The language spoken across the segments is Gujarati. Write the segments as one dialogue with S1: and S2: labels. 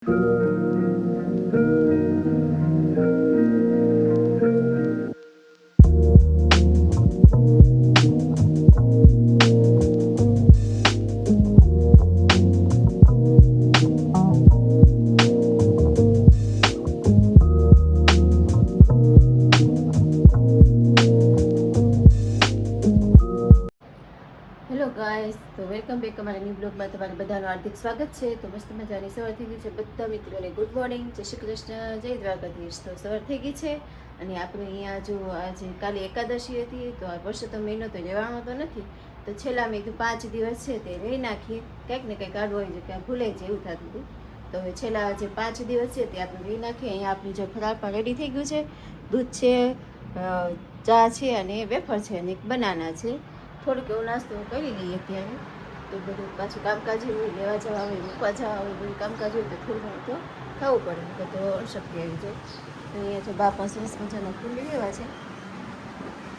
S1: હેલો ગાઈસ, તો વેલકમ બેક અમારા ન્યૂ બ્લોગમાં તમારું બધાનું હાર્દિક સ્વાગત છે. તો મસ્ત મજાની સવાર થઈ ગઈ છે. બધા મિત્રોને ગુડ મોર્નિંગ, જય શ્રી કૃષ્ણ, જય દ્વારકાધીશ. તો સવાર થઈ ગઈ છે અને આપણે અહીંયા જો આજે કાલે એકાદશી હતી, તો આ વર્ષોત્તમ મહિનો તો રહેવાનો તો નથી, તો છેલ્લા મેં કીધું 5 દિવસ છે તે રહી નાખીએ, કંઈક ને કંઈક આડું હોય છે ક્યાં ભૂલાઈ જાય એવું થતું હતું. તો હવે છેલ્લા જે 5 દિવસ છે તે આપણે રહી નાખીએ. અહીંયા આપણી જો ફરાળ પણ રેડી થઈ ગયું છે, દૂધ છે, ચા છે અને વેફર છે અને એક બનાના છે. થોડુંક એવો નાસ્તો કરી લઈએ અત્યારે. તો બધું પાછું કામકાજ હોય, લેવા જવા હોય, મૂકવા જવા હોય, બધું કામકાજ હોય તો થોડું ઘણું તો ખાવું પડે, તો અશક્તિ આવી જાય. તો અહીંયા જો બાપા સરસ મજાના ફૂલ લેવા છે,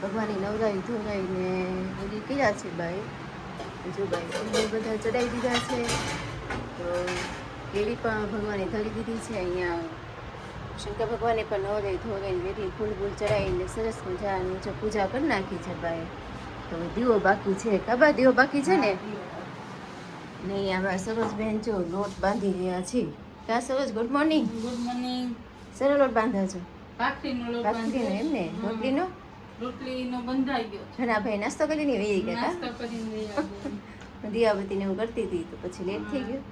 S1: ભગવાનની નવરાઈ ધોરાઈને બધી કર્યા છે બાએ. જો બાઈ ફૂલ બધા ચડાવી દીધા છે. તો કેવી પણ ભગવાને ધરી દીધી છે. અહીંયા શંકર ભગવાને પણ નવરાઈ ધોરાઈને વેરી ફૂલ ચડાવીને સરસ મજાની જો પૂજા કરી નાખી છે બાએ. તો દીવો બાકી છે, કાબા દીવો બાકી છે ને. નહીં, આમાં સરોજ બેન જો લોટ બાંધી રહ્યા છે. ક્યાં સરોજ, ગુડ મોર્નિંગ.
S2: Good morning.
S1: સરસ લોટ બાંધા છો?
S2: ભાખરીનો લોટ
S1: ભાખરીનો એમ ને?
S2: રોટલીનો બંધાઈ ગયો.
S1: ઘણાભાઈ નાસ્તો કરીને વહી ગયા
S2: નાસ્તો કરીને
S1: દીવાબત્તીને હું કરતી હતી તો પછી લેટ થઈ ગયું.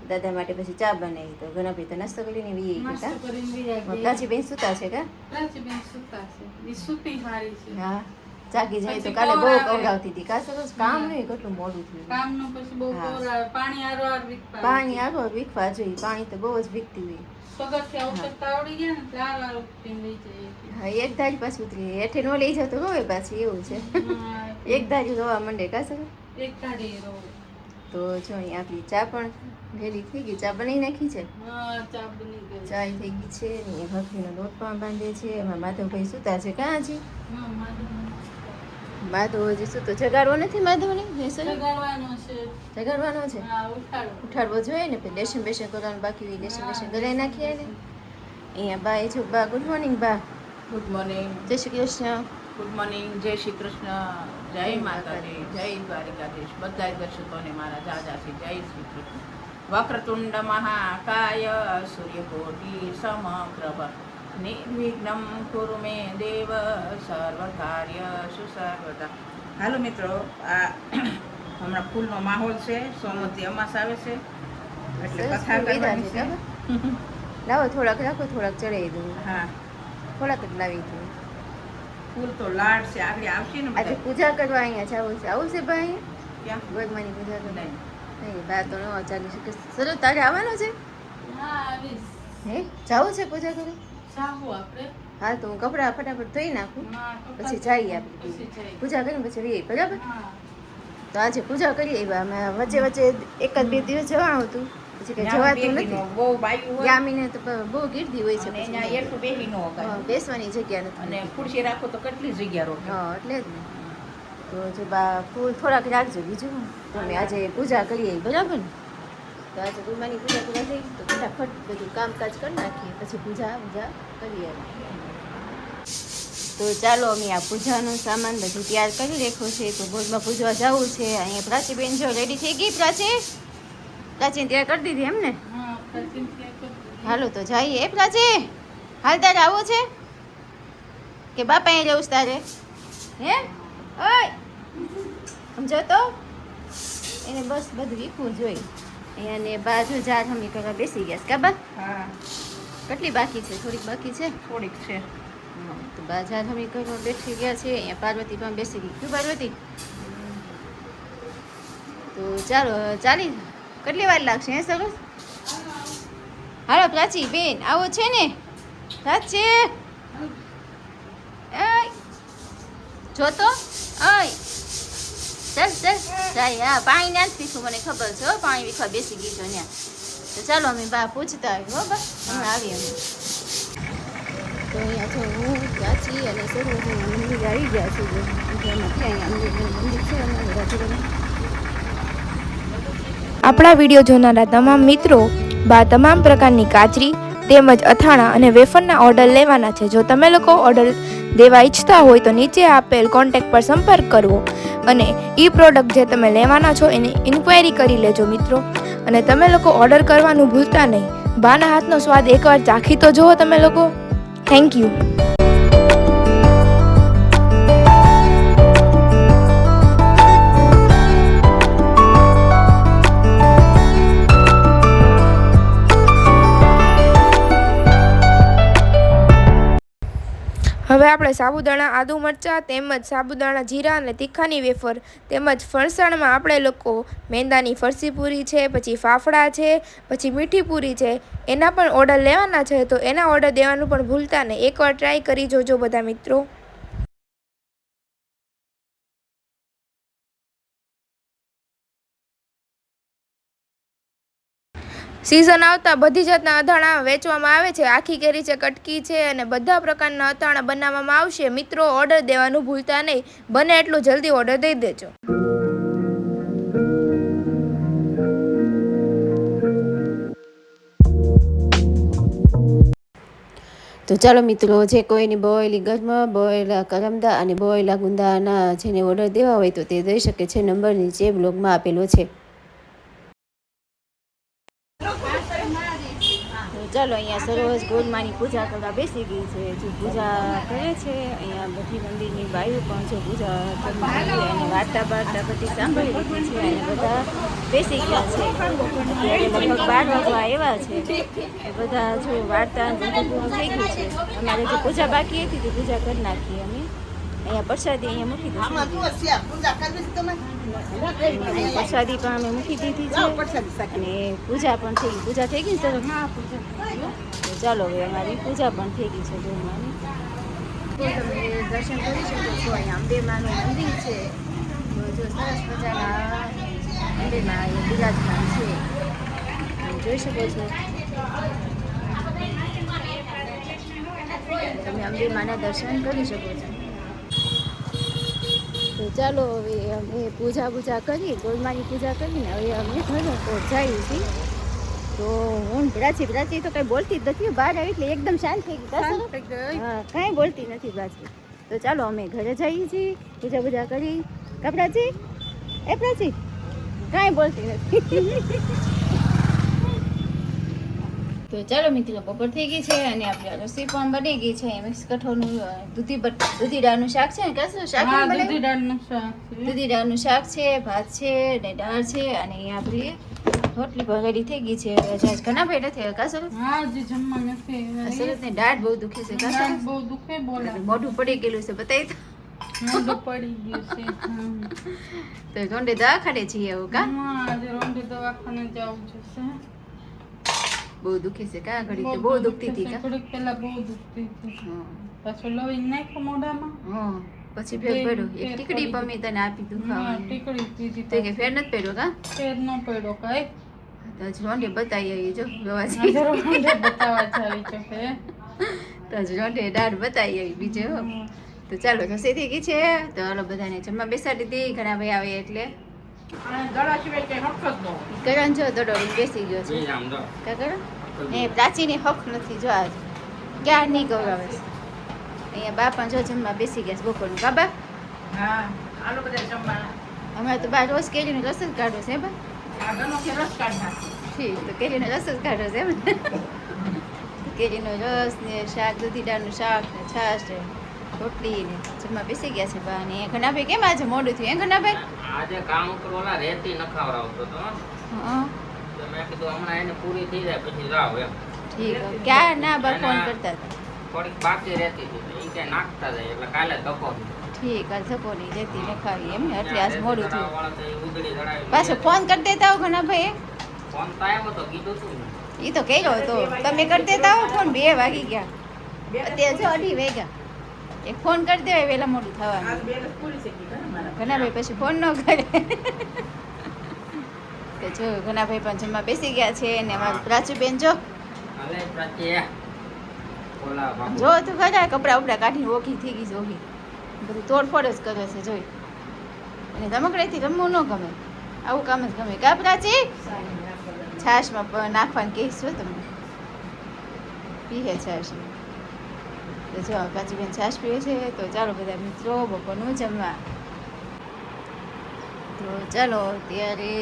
S1: દાદા માટે પછી ચા બનાવી, તો ઘણાભાઈ તો નાસ્તો કરીને વહી ગયા. પ્રાચી બેન સુતા છે કા?
S2: પ્રાચી બેન સુતા છે. ઈ સુતી હારી છે.
S1: હા, જાગી જાય તો કાલે બહુ કવડાવતી હતી. કા સરસ કામ નહીં, કેટલું મોડું થયું.
S2: કામનું પછી બહુ કોરા, પાણી આરો વીખવા.
S1: પાણી આરો વીખવા જોઈએ. પાણી તો બહુ જ વીખતી હોય.
S2: પગથિયા ઉતરતા આવડી ગયા ને એટલે આરો પીને લઈ જાય.
S1: હા, એક ધારી પાછી ઉતરી, હેઠે નો લઈ જાવ તો રોવે પાછી, એવું છે. એક ધારી રોવા માંડે કા સર?
S2: એક ધારી રોવે.
S1: તો જો અહીં આપણી ચા પણ રેડી થઈ ગઈ. ચા બનાવી નાખી છે.
S2: હા, ચા બની ગઈ.
S1: ચા થઈ ગઈ છે. અહીંયા ભાખરીનો લોટ પણ બાંધે છે. એમાં માધવભાઈ સુતા છે. ક્યાં હજી?
S2: હા,
S1: માધવ હજી શું? તો જગાડવો નથી માધવને?
S2: જગાડવાનો છે.
S1: જગાડવાનો છે?
S2: હા,
S1: ઉઠાડવો જોઈએ ને. પછી લેશન બેશન કરવાનું બાકી હોય, લેશન બેશન કરાવી નાખીએ ને. અહીંયા બા એ જો બા, ગુડ મોર્નિંગ બા.
S3: Good morning.
S1: જય શ્રી કૃષ્ણ.
S3: Good morning. જય શ્રી કૃષ્ણ. જય માતાજી. જય દ્વારિકાધીશ. બધા દર્શકોને મારા દાદાથી જય શ્રી કૃષ્ણ. વક્રતુંડ મહાકાય સૂર્યકોટિ સમપ્રભ નિર્વિઘ્નમ કુરુ મે દેવ સર્વ કાર્ય સુસર્વદા. હાલો મિત્રો, આ હમણાં ફૂલનો માહોલ છે. સોમવતી અમાસ આવે છે એટલે કથા કરવાની છે.
S1: લાવો થોડાક રાખો, થોડાક ચડાવી દઉં.
S3: હા,
S1: થોડાક જ લાવી દઉં.
S3: ફૂલ તો લાડ છે, આગળ આવશે ને
S1: આજે
S3: બધા.
S1: પૂજા કરવા અહીંયા જવું છે. આવું છે ભાઈ?
S3: ક્યાં?
S1: ભગવાનની પૂજા કરવા
S3: નહીં.
S1: નહીં, બા તો ન ચાલી શકે. સરસ, તારે આવવાનું છે?
S2: હા, આવીશ.
S1: હે, જવું છે પૂજા કરવા?
S2: જાવું આપણે.
S1: હા, તો હું કપડાં ફટાફટ ધોઈ નાખું, પછી જઈએ આપણે પૂજા કરીને પછી રહીએ, બરાબર?
S2: હા.
S1: તો આજે પૂજા કરીએ. અમે વચ્ચે વચ્ચે એક જ બે દિવસ જવાનું હતું, પછી કઈ જવાતું નથી.
S3: બહુ બાયું હોય
S1: યામીને તો બહુ ગીર્દી હોય છે,
S3: અને
S1: પછી
S3: અહીંયા એટલું બેહી ન વગાય.
S1: બેસવાની જગ્યા નથી.
S3: અને ખુરશી રાખો તો કેટલી જગ્યા રોકે.
S1: હા, એટલે જ ને. તો જો બા ફૂલ થોડાક રાખજો. બીજું તો અમે આજે પૂજા કરીએ, બરાબર ને? તો આજે ગુરુમાની પૂજા પૂરા થઈ તો ફટાફટ બધું કામકાજ કરી નાખીએ, પછી પૂજા કરીએ. તો ચાલો, અમે આ પૂજાનો સામાન બધું તૈયાર કરી રાખ્યો છે. તો ભોજમાં પૂજવા જવું છે. અહીંયા પ્રાચીબેન જો રેડી થઈ ગઈ. પ્રાચીન તૈયાર કરી દીધી એમ ને? હાલો તો જઈએ. પ્રાચી, હાલ તારે આવો છે કે બાપા અહીં રહેવું તારે? હે ઓય, સમજો તો એને બસ બધું વીખવું જોઈએ. અહીંયા ને બાજુ જાર હમી કરવા બેસી ગયા છે. કાબા
S3: હા,
S1: કેટલી બાકી છે? થોડીક બાકી છે.
S3: થોડીક છે.
S1: તો બાજાર હમી કરવા બેસી ગયા છે. અહીંયા પાર્વતી પણ બેસી ગઈ. શું પાર્વતી? તો ચાલો, ચાલી કેટલી વાર લાગશે? હે સરસ. હાલો પ્રાચી બેન, આવો છે ને? પ્રાચી જો તો ઓય, ચાલ ચાલ જાય. હા, પાણી નાખી દીધું, મને ખબર છે. પાણી વીખવા બેસી ગઈ છો ત્યાં. તો ચાલો અમે બા પૂછતા આવી. હો બા, હમણાં આવી અમે. તો અહીંયા જો હું પ્રાચી અને સરોજ મંદિર આવી ગયા છું. મંદિર છે
S4: આપણા વિડીયો જોનારા તમામ મિત્રો બા તમામ પ્રકારની કાચરી તેમજ અથાણા અને વેફરના ઓર્ડર લેવાના છે. જો તમે લોકો ઓર્ડર દેવા ઈચ્છતા હોય તો નીચે આપેલ કોન્ટેક્ટ પર સંપર્ક કરવો અને એ પ્રોડક્ટ જે તમે લેવાના છો એની ઇન્ક્વાયરી કરી લેજો મિત્રો. અને તમે લોકો ઓર્ડર કરવાનું ભૂલતા નહીં. બાના હાથનો સ્વાદ એકવાર ચાખી તો જુઓ તમે લોકો. Thank you. હવે આપણે સાબુદાણા આદુ મરચાં તેમજ સાબુદાણા જીરા અને તીખાની વેફર તેમજ ફરસાણમાં આપણે લોકો મેંદાની ફરસી પૂરી છે, પછી ફાફડા છે, પછી મીઠી પૂરી છે, એના પણ ઓર્ડર લેવાના છે. તો એના ઓર્ડર દેવાનું પણ ભૂલતા નહીં. એકવાર ટ્રાય કરી જોજો બધા મિત્રો. સિઝન આવતા બધી જાતના અથાણા વેચવામાં આવે છે. આખી કેરી છે, કટકી છે અને બધા પ્રકારના અથાણા બનાવવામાં આવશે. મિત્રો ઓર્ડર દેવાનું ભૂલતા નહીં. બને એટલું જલ્દી ઓર્ડર દઈ દેજો.
S1: તો ચાલો મિત્રો, જે કોઈની બોયેલી ગરમા, બોયેલા કરમદા અને બોયેલા ગુંદાના જેને ઓર્ડર દેવા હોય તો તે દઈ શકે છે. નંબર નીચે બ્લોગમાં આપેલો છે. ચાલો, અહીંયા સરોજ ગોલમાની પૂજા કરવા બેસી ગઈ છે. જો પૂજા કરે છે. અહીંયા બધી મંદિરની બાઈઓ પણ જો પૂજા કરી અને વાર્તા બાર્તા બધી સાંભળી લીધી છે અને બધા બેસી ગયા છે. અત્યારે લગભગ 12 વાગવા આવ્યા છે. એ બધા જો વાર્તા બધું પૂરું થઈ ગયું છે. અમારે જે પૂજા બાકી હતી તે પૂજા કરી નાખી અમે. અહીંયા પ્રસાદી અહીંયા મૂકી દઈશું. પ્રસાદી પણ અમે મૂકી દીધી છે અને પૂજા પણ થઈ ગઈ. પૂજા થઈ ગઈ સર? તો ચાલો, હવે અમારી પૂજા પણ થઈ ગઈ છે. તમે દર્શન કરી શકો છો. અહીંયા અંબેમાનું મંદિર છે. જો સરસ મજાના અંબેમાં એ બિરાજમાન છે, તમે જોઈ શકો છો. તમે અંબેમાના દર્શન કરી શકો છો. તો ચાલો, હવે અમે પૂજા કરી, ગોળમાની પૂજા કરીને હવે અમે ઘરે પહોંચાઈ છીએ. તો હું પ્રાચી તો કંઈ બોલતી જ નથી. બહાર આવી એટલે એકદમ શાંત થઈ ગઈ. હા, કાંઈ બોલતી નથી પ્રાચી. તો ચાલો, અમે ઘરે જઈએ છીએ. પૂજા કરી. કા પ્રાચી? એ પ્રાચી કાંઈ બોલતી નથી. તો ચાલો મિત્રો, બપોર થઈ ગઈ છે અને આપણે રસોઈ પણ બની ગઈ છે. મિક્સ કઠોળનું દૂધી દાળનું શાક છે ને? કાશું શાક દૂધી દાળનું શાક છે, ભાત છે ને દાળ છે અને અહીંયા આપણી રોટલી પણ રેડી થઈ ગઈ છે. આજ ઘણા ભાઈ નથી કાશું?
S2: હા, જે જમવા નથી.
S1: સરસ ને દાઢ બહુ દુખે છે. કાશું
S2: બહુ દુખે બોલે.
S1: મોઢું પડી ગયેલું છે, બતાવી તો.
S2: મોઢું પડી ગયું છે.
S1: તો રોંડે દવાખાને છીએ એવું કા?
S2: આજે રોંડે દવાખાને જવું છે.
S1: બહુ દુખે છે કા? ઘડી તો બહુ દુખતી હતી કા?
S2: થોડીક પહેલા બહુ દુખતી હતી. પાછું લઈ નાખ્યો મોઢામાં.
S1: હા, પછી ફેર પડ્યો. એક ટીકડી પમી તને આપી દુખાવાની.
S2: ટીકડી પીધી
S1: તો કે ફેર નથી પડ્યો કા?
S2: ફેર ન પડ્યો કાંઈ.
S1: તો જ રોંડે બતાવી આવી જો ગવાજી.
S2: રોંડે બતાવવા ચાલી છે હે.
S1: તો જ રોંડે દાઢ બતાવી આવી બીજે. તો ચાલો, રસોઈ થઈ ગઈ છે. તો હાલો બધાને જમવા બેસાડી દીધી. ઘણા ભાઈ આવે એટલે કરણ જો દડોડી બેસી ગયો છે. કા કરણ? એ પ્રાચીની હક નથી જો આજ ક્યાં નહીં ગૌરવે છે. અહીંયા બાપા જો જમવા બેસી ગયા છે બપોરનું. બાબા અમારે તો બાર રોજ કેરીનો રસ જ કાઢો છે બા. ઠીક, તો કેરીનો રસ જ કાઢો છે એમ. કેરીનો રસ ને શાક, દૂધી દાળનું શાક ને છાશ ને રોટલી ને જમવા બેસી ગયા છે બા. ને ઘણા ભાઈ કેમ આજે મોડું થયું? ઘણા ભાઈ
S5: આજે કામ ઉપર ઓલા રેતી નખાવરાવતો તો.
S1: હા,
S5: તો મેં કીધું હમણાં એને પૂરી થઈ જાય પછી જાવ એમ.
S1: ઠીક. ક્યાં ના બા ફોન કરતા હતા?
S5: થોડીક બાકી રહેતી હતી એ કે નાખતા જાય એટલે કાલે ધક્કો
S1: ઠીક. આ ધકોની રેતી નખાવી એમ ને એટલે આજ મોડું થયું.
S5: વાળા તો એ ઉધડી ચડાવી
S1: પાછો ફોન કરી દેતા હો ઘણા ભાઈ.
S5: ફોન તો આવ્યો તો કીધું તું ને.
S1: એ તો કર્યો હતો તમે કરી દેતા હો ફોન. 2 વાગી ગયા, અત્યારે જો 2:30 વાગ્યા. એક ફોન કરી દેવાય વહેલા મોડું થવાનું. ઘણા ભાઈ પછી ફોન ન કરે. કે જો ઘણા ભાઈ પણ જમવા બેસી ગયા છે ને અમારું પ્રાચુબેન જો
S5: અલે પ્રાચી ઓલા બાપુ
S1: જો તું ખરા કપડા ઉપડા કાઢીને ઓઘી થઈ ગઈ છે. ઓઘી બધું તોડફોડ જ કરે છે જોઈ. અને રમકડાથી રમવું ન ગમે, આવું કામ જ ગમે કા પ્રાચી? છાશમાં નાખવાનું કહીશું તમને. પીએ છાશ. તો જો કાચીબેન છાશ પીવે છે. તો ચાલો બધા મિત્રો બપોરનું જમવા. તો ચાલો ત્યારે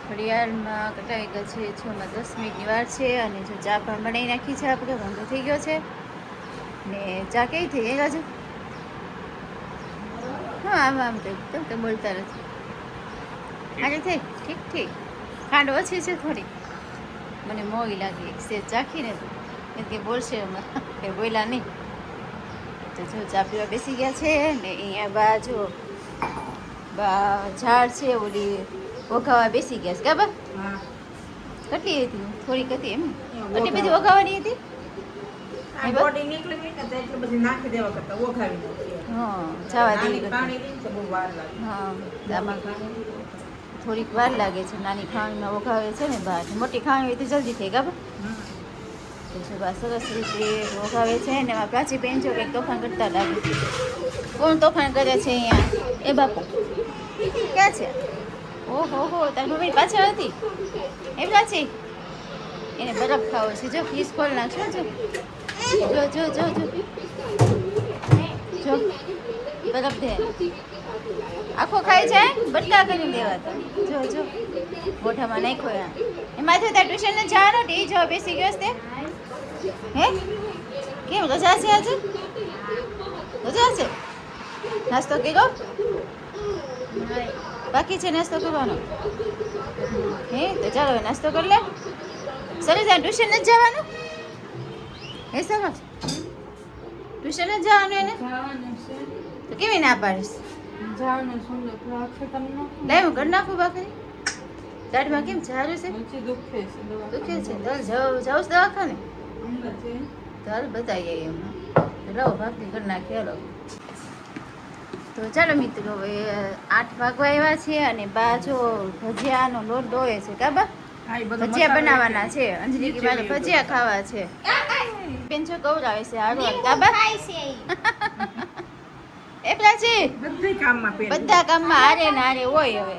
S1: ઘડિયાળમાં કટાઈ ગયા છે 6:10 વાર છે. અને જો ચા પણ બનાવી નાખી છે આપણે. વાંધો થઈ ગયો છે. ને ચા કેવી થઈ ગઈ રાજુ? હા આમ આમ તો બોલતા નથી. આજે થઈ ઠીક. ખાંડ ઓછી છે થોડી. મને મોંઘી લાગી. એક સેજ ચાખીને તો એમ કે બોલશે અમારે કે બોલ્યા નહીં. તો જો ચા પીવા બેસી ગયા છે. ને અહીંયા બા જો બા ઝાડ છે ઓલી ઓઘાવા બેસી ગયા છે. બા
S3: હા
S1: કેટલી હતી? થોડીક હતી એમ. કેટલી બધી ઓઘાવાની હતી?
S3: આ બોડી નીકળી ગઈ ને તો એટલે બધી નાખી દેવા કરતા ઓઘાવી નાખીએ.
S1: હા જવા
S3: નાની
S1: દેવી.
S3: પાણી દઈને તો બહુ વાર લાગે.
S1: હા આમાં થોડીક વાર લાગે છે. નાની ખાણીમાં ઓઘાવે છે ને બહાર. મોટી ખાણી હોય તો જલ્દી થઈ ગયા. તો જો બા સરસ રીતે ઓઘાવે છે ને એમાં પ્રાચી બેન જો કંઈક તોફાન કરતા લાગે. કોણ તોફાન કરે છે અહીંયા? એ બાપુ ક્યાં છે? ઓહો હો તારી મમ્મી પાછળ હતી એ પ્રાચી. એને બરફ ખાવો છે. જો ફીસ ખોલ નાખશો. જો બરફ દે. આખો ખાઈ જાય બટકા કરી દેવાતા. જો મોઢામાં નાખ્યો. એમાંથી તાર ટ્યુશન ને જવાનો ટી જો બેસી ગયો છે. હે કેમ રજા છે આજે? રજા છે. નાસ્તો કર્યો? બાકી છે નાસ્તો કરવાનો? હે તો ચાલો હવે નાસ્તો કરી લે. સરસ આ ટ્યુશન નથી જવાનું? હે સરસ ટ્યુશન જ જવાનું એને?
S2: જવાનું છે.
S1: તો કેવી ના પાડીશ?
S2: જવાનું સુંદર રાખે તમને.
S1: લાય હું કરી નાખું ભાખરી. દાઢમાં કેમ સારું છે?
S2: નીચે દુખે છે દવા.
S1: દુખે છે? ચાલ જાઉં દવાખાને?
S2: અંદર છે.
S1: ચાલ બતાવીએ એમાં. લાવો ભાખરી કરી નાખીએ. હાલો તો ચાલો મિત્રો હવે 8 વાગવા આવ્યા છે. અને બા જો ભજીયાનો લોટ ડોળે છે. કાબા
S3: હા એ બધો
S1: ભજીયા
S3: મસાલો
S1: બનાવવાના છે. અંજલિ કે મારે ભજીયા ખાવા છે. બેન છો કવરાવે છે. હાલો કાબા એ પ્રાચી
S3: બધી કામમાં પેલી.
S1: બધા કામમાં હારે ને હારે હોય. હવે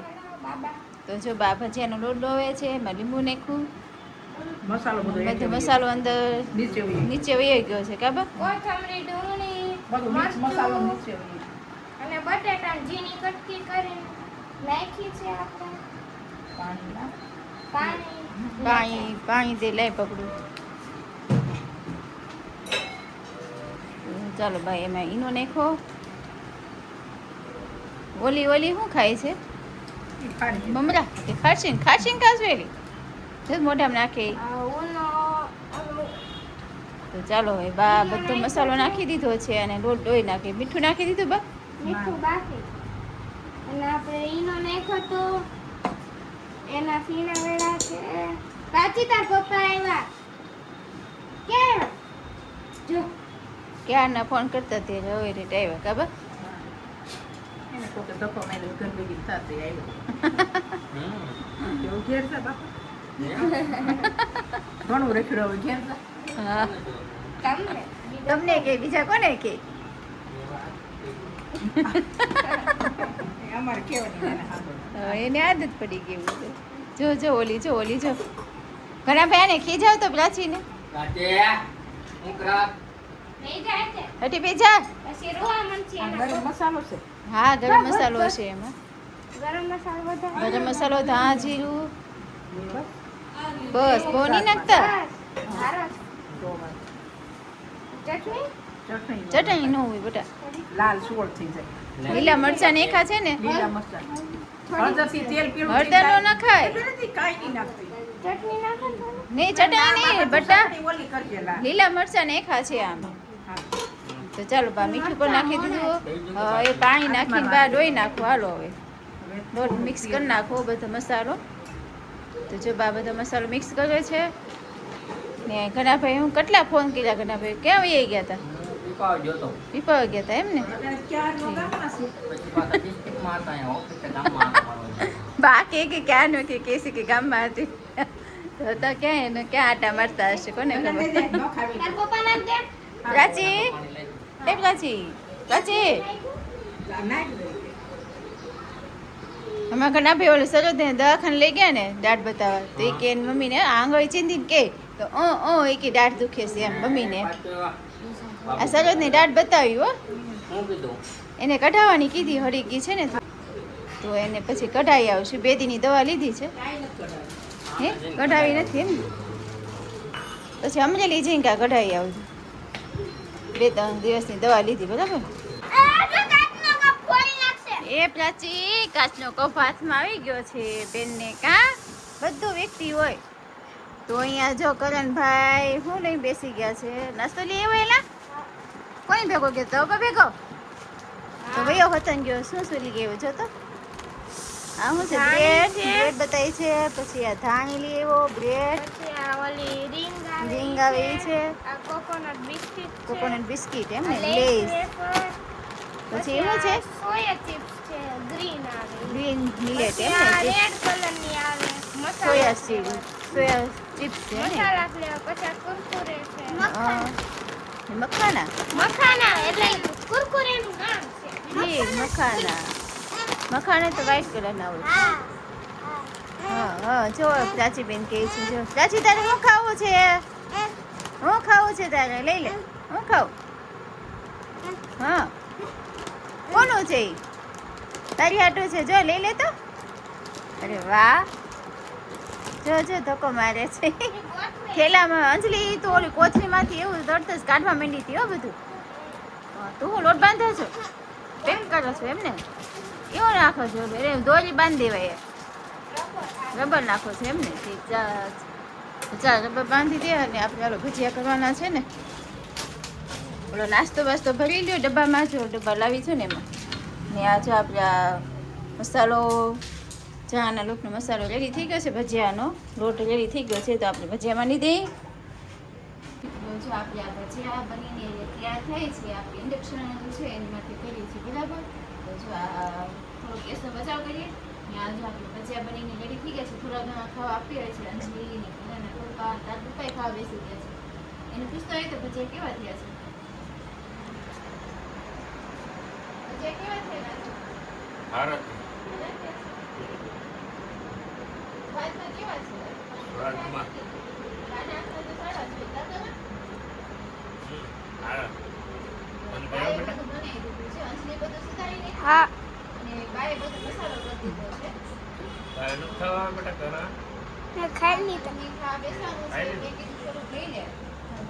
S1: તો જો બા ભજીયાનો લોટ ડોવે છે. એમાં લીંબુ નાખ્યું.
S3: મસાલો બધો
S1: બધો મસાલો અંદર
S3: નીચે વહી
S1: નીચે વહી ગયો છે. કાબા
S6: કોથમરી ડુંગળી
S3: બધો મિક્સ મસાલો નીચે વહી.
S6: અને બટેટા ઝીણી કટકી કરીને નાખી છે આપણે
S3: પાણી નાખ.
S1: પાણી દે. લઈ પકડું. ચાલો ભાઈ એમાં ઈનો નાખો. ઓલી શું ખાય છે?
S3: ઈ પાણી
S1: મમરા કે ખારશીન ખાસવેલી તો મોઢામાં નાખે.
S6: ઉનો
S1: તો ચાલો હવે બા બધો મસાલો નાખી દીધો છે. અને લોટ ડોઈ નાખી. મીઠું નાખી દીધું બા?
S6: મીઠું બાકી અને આપણે ઈનો નાખ્યો તો એના ફીણા વેળા છે. પાછી તાર પપ્પા આવ્યા ક્યાં આવ્યા? જો
S1: ક્યારના ફોન કરતા તે હવે રેટ આવ્યા. કાબા
S3: એને પોતે ધક્કો માર્યો ઘર ભેગી થાતી આવ્યો. એવું ઘેર છે બાપા? ઘણું રખડ્યો હવે ઘેર છે.
S1: હા
S6: તમને
S1: તમને કે બીજા કોને કે?
S3: અમારે કેવાની એને સાંભળો.
S1: એને આદત પડી ગઈ બધે. જો ઓલી જો ઘણા ભાઈ ને ખીજાવ તો પ્રાચીને
S6: લઈ જાય છે
S1: હટી બેજા.
S6: પછી રોવા મનથી
S3: આ
S6: એના
S3: ગરમ મસાલો છે.
S1: હા ગરમ મસાલો હશે એમાં.
S6: ગરમ મસાલો વધારે
S1: ગરમ મસાલો ધાણા જીરું
S3: બસ
S1: બસ બહુ નહીં નાખતા.
S6: બસ સારો છે. ચટણી
S3: ચટણી
S1: ચટણી ન હોય બેટા.
S3: લાલ સોળ થઈ જાય.
S1: લીલા મરચા નાખ્યા છે ને.
S3: લીલા મરચાં હળદરથી તેલ પીળું થઈ
S1: હળદર
S3: જાય.
S1: નો નખાય.
S3: એટલે નથી કાંઈ નહીં નાખતી.
S6: ચટણી નાખો ને
S1: નહીં ચટણી નહીં બટા.
S3: ચટણી ઓલી કરજે લાલ.
S1: લીલા મરચા નાખ્યા છે આમ.
S3: હા.
S1: તો ચાલો બા મીઠું પણ નાખી દીધું. હવે એ પાણી નાખીને બા ડોઈ નાખો. હાલો હવે લોટ મિક્સ કરી નાખો બધો મસાલો. તો જો બા બધો મસાલો મિક્સ કર્યો છે. ને ઘણા ભાઈ હું કેટલા ફોન કર્યા. ઘણા ભાઈ ક્યાં વહી ગયા હતા? પીપા ગયા હતા એમ ને.
S3: અત્યારે ક્યારનો ગામમાં છે.
S1: બા કે ક્યાં નો કે છે કે ગામમાં હતી. તો હતા ક્યાં એને ક્યાં આટા મારતા હશે કોને
S3: અને
S1: ખબર.
S3: લઈ જાય, ન ખાવી.
S6: તાર પપ્પા નાખ દે
S1: પ્રાચી એ પ્રાચી
S3: નાખ દે.
S1: અમારા ઘર ના ભાઈ ઓલે સરોજ ને દવાખાને લઈ ગયા ને દાઢ બતાવવા તો એ કે એની મમ્મીને આંગળી ચીંધીને કે તો એ કે દાઢ દુખે છે એમ મમ્મીને આ સરોજ ની દાઢ બતાવી હો
S5: હું કીધું
S1: એને કઢાવવાની કીધી હરીકી છે ને તો એને પછી કઢાવી આવશે 2 દીની દવા લીધી છે હે કઢાવી નથી એમ પછી અમરેલી જઈને કાં કઢાવી આવજો 2-3 દિવસની દવા લીધી બરાબર એ પ્રાચી કાચનો કપ હાથમાં આવી ગયો છે બેનને કા બધું વ્યક્તિ હોય તો અહીંયા જો કરણભાઈ હું લઈને બેસી ગયા છે નાસ્તો લઈ આવ્યો એલા કોની ભેગો ગયો તો ભેગો તો વયો વતન ગયો શું શું લઈ ગયો જો તો આ શું છે બ્રેડ બતાવી છે પછી આ ધાણી લઈ આવ્યો બ્રેડ રીંગ આવે છે કોકોનટ બિસ્કિટ એમ ને લેઝ પછી એવું છે ગ્રીન મિલેટ એમ ને સોયા ચિપ્સ છે ને મખાના મખાના તો વ્હાઈટ કલરના હોય હા જો પ્રાચીબેન કહે છે જો પ્રાચી તારે શું ખાવું છે તારે લઈ લે હું ખાવું હા કોનું છે ઈ? તારી હાટું છે જો લઈ લે તો અરે વાહ જો ધક્કો મારે છે થેલામાં અંજલી તો ઓલી કોથળીમાંથી એવું તરત જ કાઢવા માંડી હતી હો બધું તું હું લોટ બાંધો છો પેક કરો છો એમને એવું નાખો છો દોરી બાંધી દેવાય રબર નાખો છો એમને ચાલ રબર બાંધી દે અને આપણે હાલો ભજીયા કરવાના છે ને ઓલો નાસ્તો બાસ્તો ભરી લ્યો ડબ્બામાં જો ડબ્બા લાવી છે ને એમાં ને આ જો આપણે આ મસાલો ચાના લોટનો મસાલો રેડી થઈ ગયો છે ભજીયાનો લોટ રેડી થઈ ગયો છે તો આપણે ભજીયામાં નહીં દઈએ જો આપણે આ ભજીયા બનીને તૈયાર થાય છે આપણે ઇન્ડક્શન છે એની માટે કરીએ છીએ બરાબર તો જો આ થોડોક ગેસનો બચાવ કરીએ ને આ જો આપણે ભજીયા બનીને રેડી થઈ ગયા છે થોડા ઘણા ખાવા આપી હોય છે અંજલીને થોડુંક તાર પપ્પાએ ખાવા બેસી ગયા છે એને પૂછતો હોય તો ભજીયા કેવા થયા છે ભજીયા કેવા થયા
S5: ભારત
S1: ભાતમાં કેવા છે
S5: સ્વર્ગમાં
S1: ખાના તો સારા છે દાદા
S5: ભારત
S1: બધું બનાવી દીધું છે અંજલી બધું સુધારીને
S6: હા
S1: અને બાએ બધો મસાલો કરી દીધો છે
S5: તારે નથી ખાવા બેટા કરા
S6: ખાઈ લીધા
S1: અને ખાવા બેસવાનું છે મેં કીધું થોડુંક લઈ લે